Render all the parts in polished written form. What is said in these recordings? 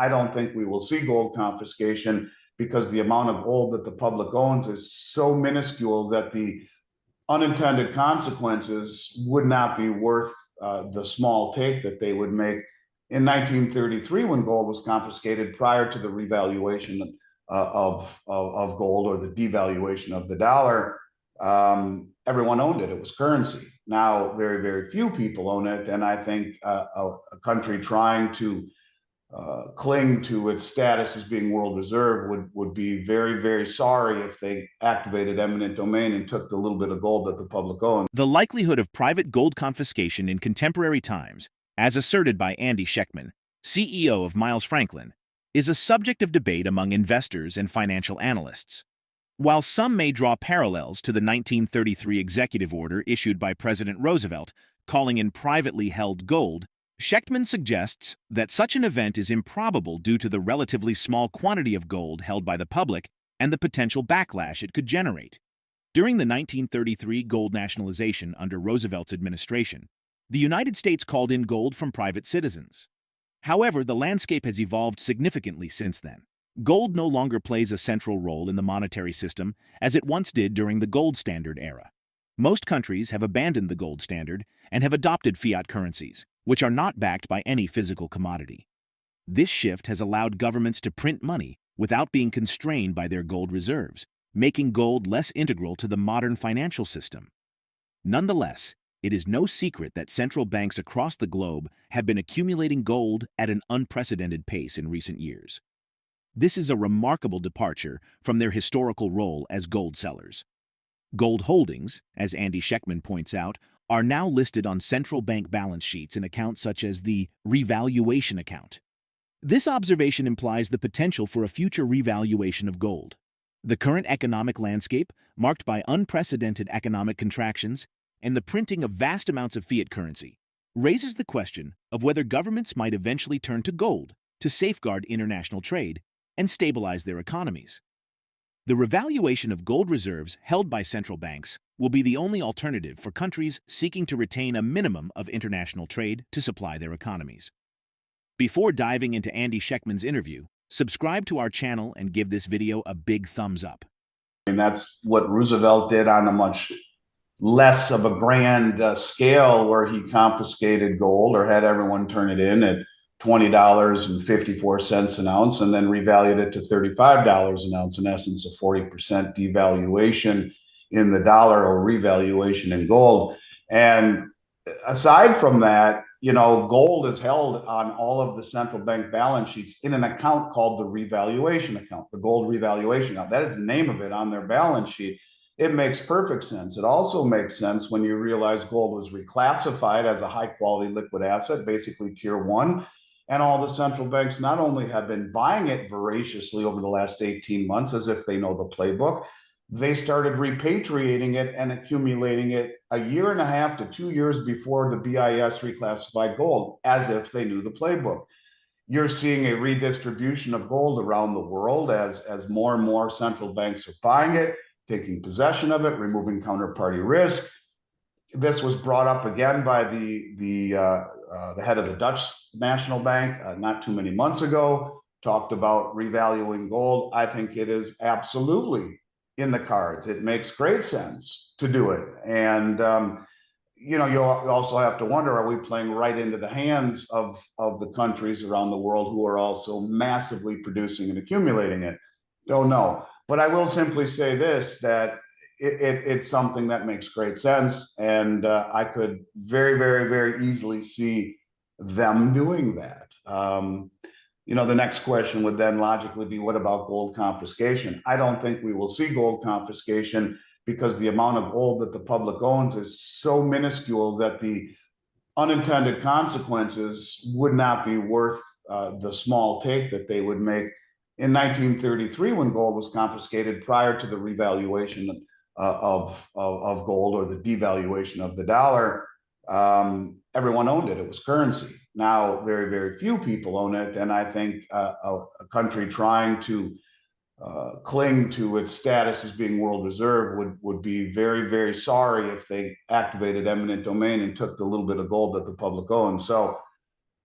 I don't think we will see gold confiscation because the amount of gold that the public owns is so minuscule that the unintended consequences would not be worth the small take that they would make. In 1933, when gold was confiscated prior to the revaluation of gold or the devaluation of the dollar, everyone owned it. It was currency. Now, very, very few people own it. And I think a country trying to cling to its status as being world reserve would be very, very sorry if they activated eminent domain and took the little bit of gold that the public owned. The likelihood of private gold confiscation in contemporary times, as asserted by Andy Schectman, CEO of Miles Franklin, is a subject of debate among investors and financial analysts. While some may draw parallels to the 1933 executive order issued by President Roosevelt calling in privately held gold, Schectman suggests that such an event is improbable due to the relatively small quantity of gold held by the public and the potential backlash it could generate. During the 1933 gold nationalization under Roosevelt's administration, the United States called in gold from private citizens. However, the landscape has evolved significantly since then. Gold no longer plays a central role in the monetary system as it once did during the gold standard era. Most countries have abandoned the gold standard and have adopted fiat currencies, which are not backed by any physical commodity. This shift has allowed governments to print money without being constrained by their gold reserves, making gold less integral to the modern financial system. Nonetheless, it is no secret that central banks across the globe have been accumulating gold at an unprecedented pace in recent years. This is a remarkable departure from their historical role as gold sellers. Gold holdings, as Andy Schectman points out, are now listed on central bank balance sheets in accounts such as the revaluation account. This observation implies the potential for a future revaluation of gold. The current economic landscape, marked by unprecedented economic contractions and the printing of vast amounts of fiat currency, raises the question of whether governments might eventually turn to gold to safeguard international trade and stabilize their economies. The revaluation of gold reserves held by central banks will be the only alternative for countries seeking to retain a minimum of international trade to supply their economies. Before diving into Andy Schectman's interview, subscribe to our channel and give this video a big thumbs up. And that's what Roosevelt did on a much less of a grand scale, where he confiscated gold or had everyone turn it in at $20.54 an ounce and then revalued it to $35 an ounce, in essence, a 40% devaluation in the dollar or revaluation in gold. And aside from that, gold is held on all of the central bank balance sheets in an account called the revaluation account, the gold revaluation account. That is the name of it on their balance sheet. It makes perfect sense. It also makes sense when you realize gold was reclassified as a high quality liquid asset, basically tier one. And all the central banks not only have been buying it voraciously over the last 18 months, as if they know the playbook, they started repatriating it and accumulating it a year and a half to 2 years before the BIS reclassified gold, as if they knew the playbook. You're seeing a redistribution of gold around the world as more and more central banks are buying it, taking possession of it, removing counterparty risk. This was brought up again by the head of the Dutch National Bank not too many months ago, talked about revaluing gold. I think it is absolutely in the cards. It makes great sense to do it. And, you also have to wonder, are we playing right into the hands of the countries around the world who are also massively producing and accumulating it? Don't know. But I will simply say this, that it's something that makes great sense. And I could very, very, very easily see them doing that. The next question would then logically be, what about gold confiscation? I don't think we will see gold confiscation because the amount of gold that the public owns is so minuscule that the unintended consequences would not be worth the small take that they would make. In 1933, when gold was confiscated prior to the revaluation of gold or the devaluation of the dollar, everyone owned it. It was currency. Now, very, very few people own it. And I think a country trying to cling to its status as being world reserve would be very, very sorry if they activated eminent domain and took the little bit of gold that the public owns. So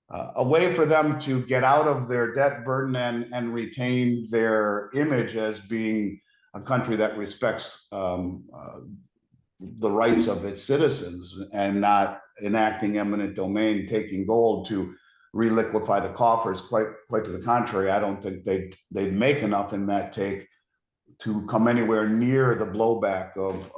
a way for them to get out of their debt burden and retain their image as being a country that respects the rights of its citizens and not enacting eminent domain, taking gold to reliquify the coffers. Quite to the contrary, I don't think they'd make enough in that take to come anywhere near the blowback of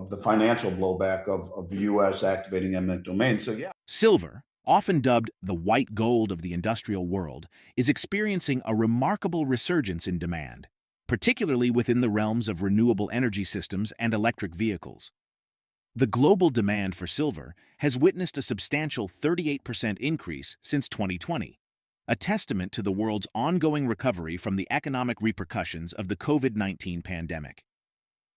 the financial blowback of the U.S. activating eminent domain. So yeah. Silver, often dubbed the white gold of the industrial world, is experiencing a remarkable resurgence in demand, particularly within the realms of renewable energy systems and electric vehicles. The global demand for silver has witnessed a substantial 38% increase since 2020, a testament to the world's ongoing recovery from the economic repercussions of the COVID-19 pandemic.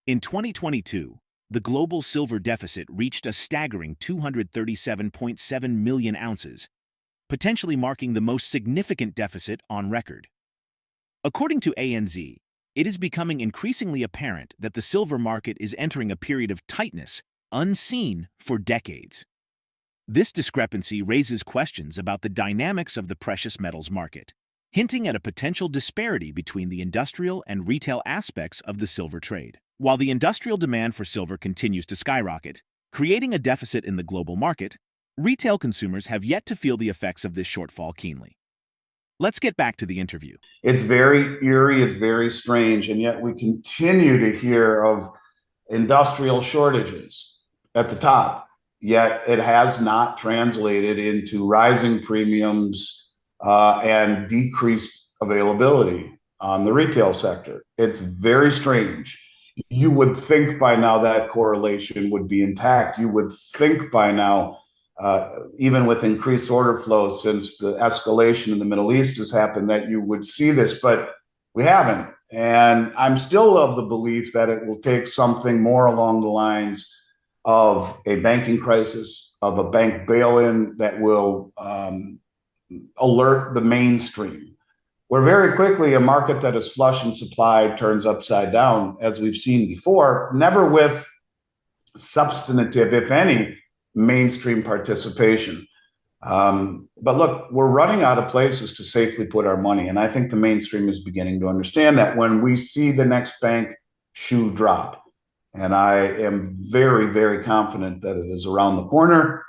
In 2022, the global silver deficit reached a staggering 237.7 million ounces, potentially marking the most significant deficit on record. According to ANZ, it is becoming increasingly apparent that the silver market is entering a period of tightness unseen for decades. This discrepancy raises questions about the dynamics of the precious metals market, hinting at a potential disparity between the industrial and retail aspects of the silver trade. While the industrial demand for silver continues to skyrocket, creating a deficit in the global market, retail consumers have yet to feel the effects of this shortfall keenly. Let's get back to the interview. It's very eerie, it's very strange, and yet we continue to hear of industrial shortages at the top, yet it has not translated into rising premiums and decreased availability on the retail sector. It's very strange. You would think by now that correlation would be intact. You would think by now, even with increased order flow since the escalation in the Middle East has happened, that you would see this, but we haven't. And I'm still of the belief that it will take something more along the lines of a banking crisis, of a bank bail-in that will alert the mainstream, where very quickly a market that is flush in supply turns upside down, as we've seen before, never with substantive, if any, mainstream participation. But look, we're running out of places to safely put our money. And I think the mainstream is beginning to understand that when we see the next bank shoe drop. And I am very, very confident that it is around the corner.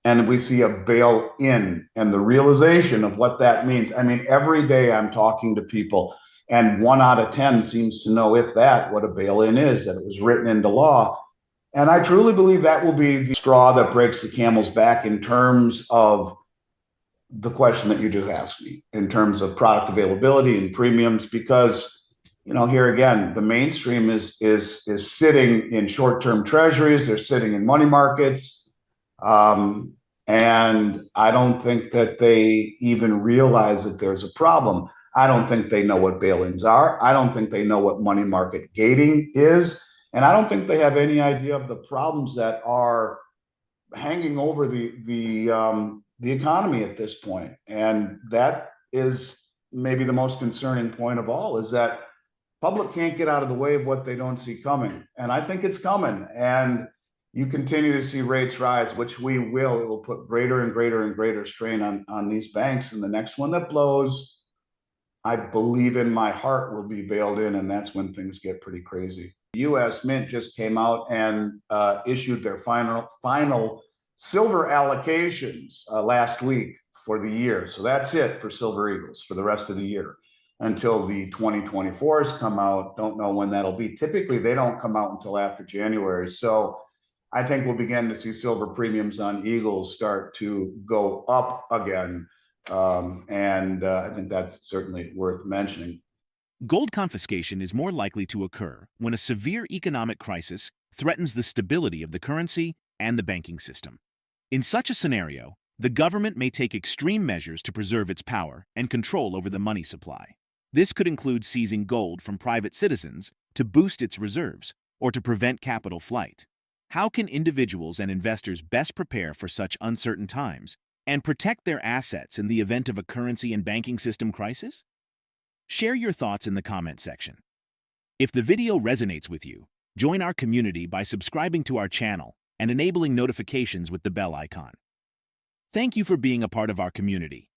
And we see a bail-in and the realization of what that means. I mean, every day I'm talking to people, and 1 out of 10 seems to know, if that, what a bail-in is, that it was written into law. And I truly believe that will be the straw that breaks the camel's back in terms of the question that you just asked me, in terms of product availability and premiums, because, you know, here again, the mainstream is sitting in short-term treasuries, they're sitting in money markets, and I don't think that they even realize that there's a problem. I don't think they know what bail-ins are. I don't think they know what money market gating is. And I don't think they have any idea of the problems that are hanging over the economy at this point. And that is maybe the most concerning point of all, is that public can't get out of the way of what they don't see coming. And I think it's coming. And you continue to see rates rise, which we will. It will put greater and greater and greater strain on these banks. And the next one that blows, I believe in my heart, will be bailed in. And that's when things get pretty crazy. The U.S. Mint just came out and issued their final silver allocations last week for the year. So that's it for Silver Eagles for the rest of the year until the 2024s come out. Don't know when that'll be. Typically, they don't come out until after January. So I think we'll begin to see silver premiums on Eagles start to go up again. I think that's certainly worth mentioning. Gold confiscation is more likely to occur when a severe economic crisis threatens the stability of the currency and the banking system. In such a scenario, the government may take extreme measures to preserve its power and control over the money supply. This could include seizing gold from private citizens to boost its reserves or to prevent capital flight. How can individuals and investors best prepare for such uncertain times and protect their assets in the event of a currency and banking system crisis? Share your thoughts in the comment section. If the video resonates with you, join our community by subscribing to our channel and enabling notifications with the bell icon. Thank you for being a part of our community.